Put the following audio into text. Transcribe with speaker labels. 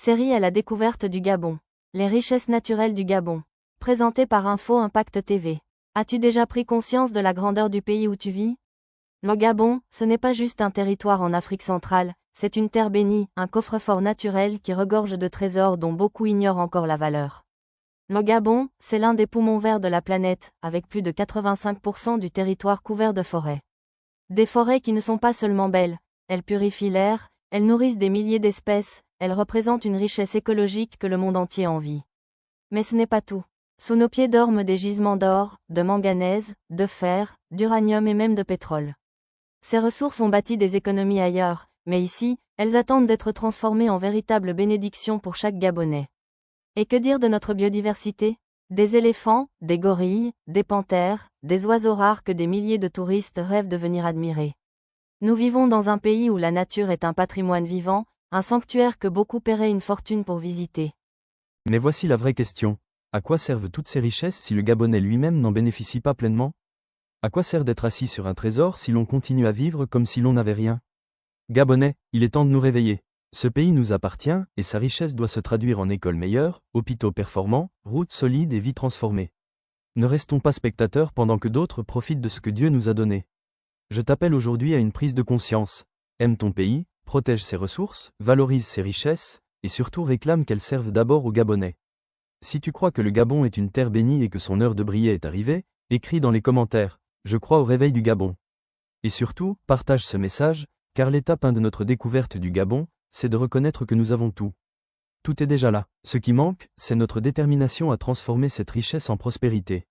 Speaker 1: Série à la découverte du Gabon. Les richesses naturelles du Gabon. Présenté par Info Impact TV. As-tu déjà pris conscience de la grandeur du pays où tu vis? Le Gabon, ce n'est pas juste un territoire en Afrique centrale, c'est une terre bénie, un coffre-fort naturel qui regorge de trésors dont beaucoup ignorent encore la valeur. Le Gabon, c'est l'un des poumons verts de la planète, avec plus de 85% du territoire couvert de forêts. Des forêts qui ne sont pas seulement belles, elles purifient l'air, elles nourrissent des milliers d'espèces, elles représentent une richesse écologique que le monde entier envie. Mais ce n'est pas tout. Sous nos pieds dorment des gisements d'or, de manganèse, de fer, d'uranium et même de pétrole. Ces ressources ont bâti des économies ailleurs, mais ici, elles attendent d'être transformées en véritables bénédictions pour chaque Gabonais. Et que dire de notre biodiversité? Des éléphants, des gorilles, des panthères, des oiseaux rares que des milliers de touristes rêvent de venir admirer. Nous vivons dans un pays où la nature est un patrimoine vivant, un sanctuaire que beaucoup paieraient une fortune pour visiter.
Speaker 2: Mais voici la vraie question. À quoi servent toutes ces richesses si le Gabonais lui-même n'en bénéficie pas pleinement? À quoi sert d'être assis sur un trésor si l'on continue à vivre comme si l'on n'avait rien? Gabonais, il est temps de nous réveiller. Ce pays nous appartient, et sa richesse doit se traduire en écoles meilleures, hôpitaux performants, routes solides et vies transformées. Ne restons pas spectateurs pendant que d'autres profitent de ce que Dieu nous a donné. Je t'appelle aujourd'hui à une prise de conscience. Aime ton pays, protège ses ressources, valorise ses richesses, et surtout réclame qu'elles servent d'abord aux Gabonais. Si tu crois que le Gabon est une terre bénie et que son heure de briller est arrivée, écris dans les commentaires « Je crois au réveil du Gabon ». Et surtout, partage ce message, car l'étape 1 de notre découverte du Gabon, c'est de reconnaître que nous avons tout. Tout est déjà là. Ce qui manque, c'est notre détermination à transformer cette richesse en prospérité.